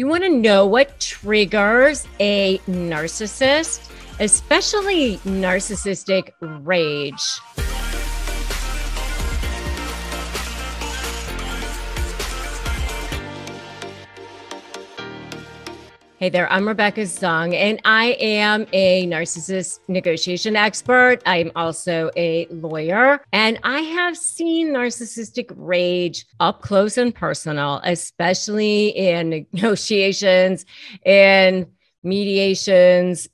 You want to know what triggers a narcissist, especially narcissistic rage. Hey there, I'm Rebecca Zung, and I am a narcissist negotiation expert. I'm also a lawyer, and I have seen narcissistic rage up close and personal, especially in negotiations, in mediations,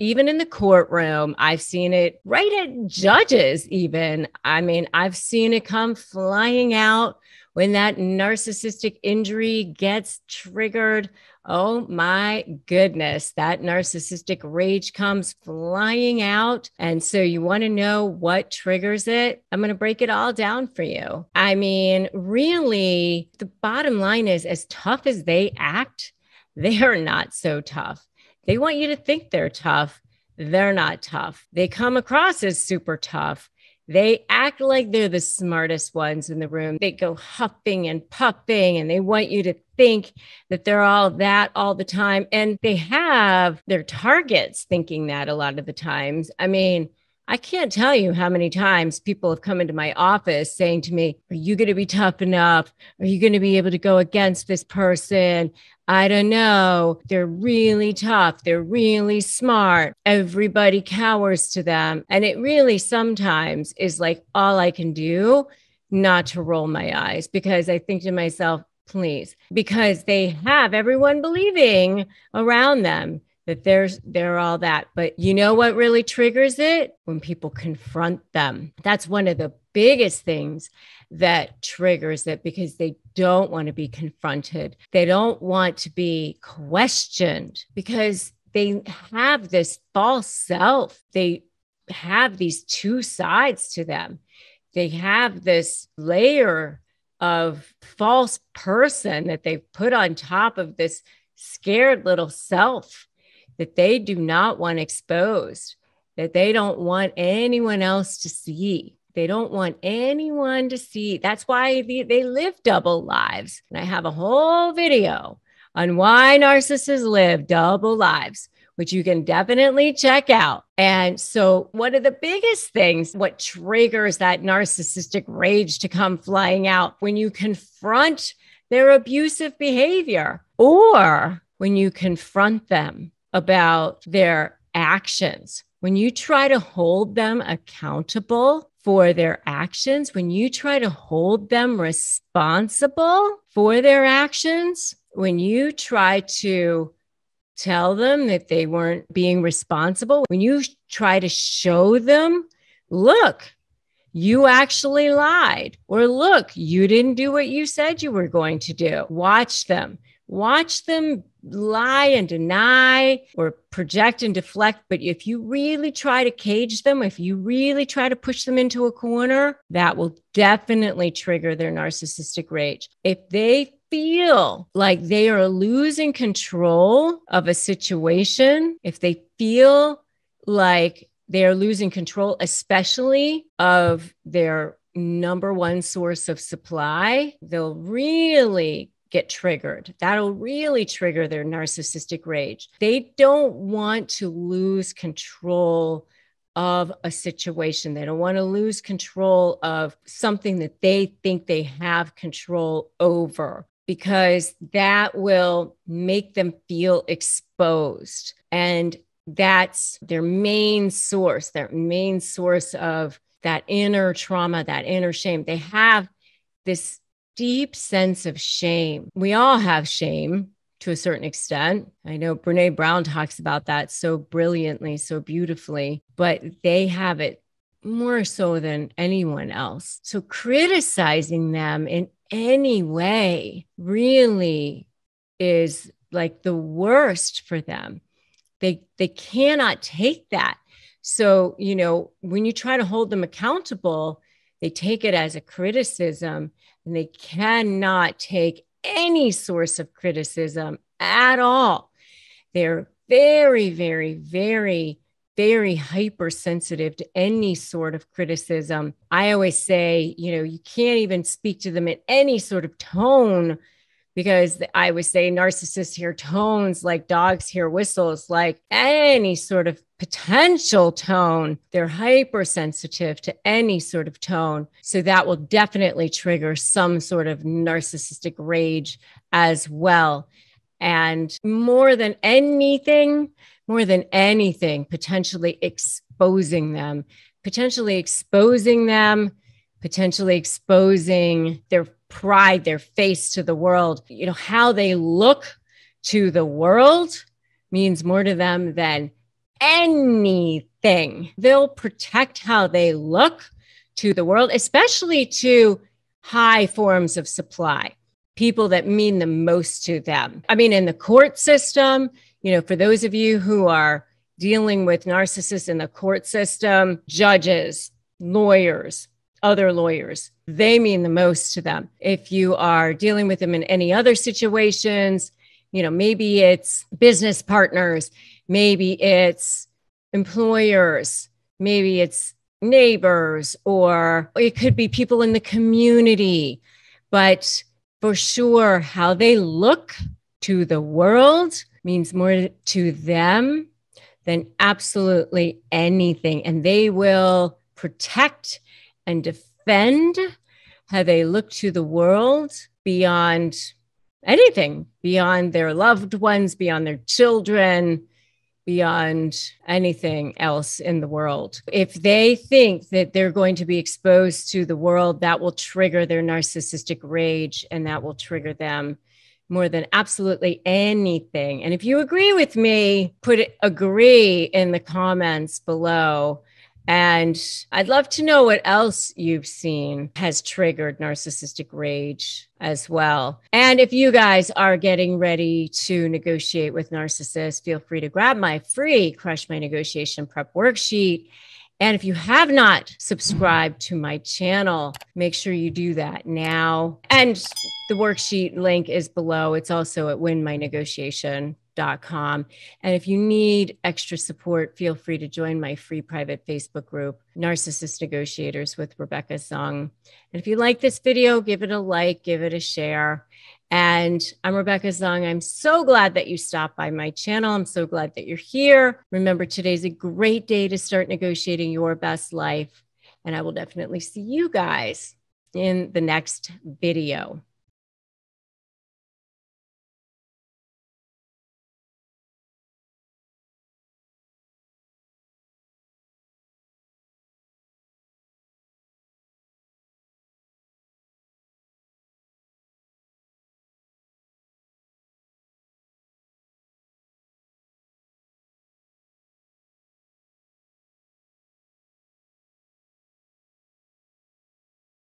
even in the courtroom. I've seen it right at judges even. I mean, I've seen it come flying out when that narcissistic injury gets triggered. Oh my goodness, that narcissistic rage comes flying out. And so you want to know what triggers it? I'm going to break it all down for you. I mean, really, the bottom line is, as tough as they act, they are not so tough. They want you to think they're tough. They're not tough. They come across as super tough. They act like they're the smartest ones in the room. They go huffing and puffing, and they want you to think that they're all that all the time. And they have their targets thinking that a lot of the times. I mean, I can't tell you how many times people have come into my office saying to me, are you going to be tough enough? Are you going to be able to go against this person? I don't know. They're really tough. They're really smart. Everybody cowers to them. And it really sometimes is like all I can do not to roll my eyes, because I think to myself, please, because they have everyone believing around them that they're all that. But you know what really triggers it? When people confront them. That's one of the biggest things that triggers it, because they don't want to be confronted. They don't want to be questioned, because they have this false self. They have these two sides to them. They have this layer of false person that they've put on top of this scared little self that they do not want exposed, that they don't want anyone else to see. They don't want anyone to see. That's why they live double lives. And I have a whole video on why narcissists live double lives, which you can definitely check out. And so one of the biggest things, what triggers that narcissistic rage to come flying out, when you confront their abusive behavior, or when you confront them about their actions, when you try to hold them accountable for their actions, when you try to hold them responsible for their actions, when you try to tell them that they weren't being responsible, when you try to show them, look, you actually lied, or look, you didn't do what you said you were going to do. Watch them lie and deny or project and deflect. But if you really try to cage them, if you really try to push them into a corner, that will definitely trigger their narcissistic rage. If they feel like they are losing control of a situation, if they feel like they are losing control, especially of their number one source of supply, they'll really get triggered. That'll really trigger their narcissistic rage. They don't want to lose control of a situation. They don't want to lose control of something that they think they have control over, because that will make them feel exposed. And that's their main source of that inner trauma, that inner shame. They have this deep sense of shame. We all have shame to a certain extent. I know Brene Brown talks about that so brilliantly, so beautifully, but they have it more so than anyone else. So criticizing them in any way really is like the worst for them. They cannot take that. So, when you try to hold them accountable, they take it as a criticism, and they cannot take any source of criticism at all. They're very, very, very, very hypersensitive to any sort of criticism. I always say, you can't even speak to them in any sort of tone because I would say narcissists hear tones like dogs hear whistles, like any sort of potential tone. They're hypersensitive to any sort of tone. So that will definitely trigger some sort of narcissistic rage as well. And more than anything, potentially exposing them, potentially exposing their pride, their face to the world. You know, how they look to the world means more to them than anything. They'll protect how they look to the world, especially to high forms of supply, people that mean the most to them. I mean, in the court system, you know, for those of you who are dealing with narcissists in the court system, judges, lawyers, other lawyers, they mean the most to them. If you are dealing with them in any other situations, you know, maybe it's business partners, maybe it's employers, maybe it's neighbors, or it could be people in the community. But for sure, how they look to the world means more to them than absolutely anything. And they will protect and defend how they look to the world beyond anything, beyond their loved ones, beyond their children, beyond anything else in the world. If they think that they're going to be exposed to the world, that will trigger their narcissistic rage, and that will trigger them more than absolutely anything. And if you agree with me, agree in the comments below. And I'd love to know what else you've seen has triggered narcissistic rage as well. And if you guys are getting ready to negotiate with narcissists, feel free to grab my free Crush My Negotiation Prep worksheet. And if you have not subscribed to my channel, make sure you do that now. And the worksheet link is below. It's also at winmynegotiation.com. And if you need extra support, feel free to join my free private Facebook group, Narcissist Negotiators with Rebecca Zung. And if you like this video, give it a like, give it a share. And I'm Rebecca Zung. I'm so glad that you stopped by my channel. I'm so glad that you're here. Remember, today's a great day to start negotiating your best life. And I will definitely see you guys in the next video.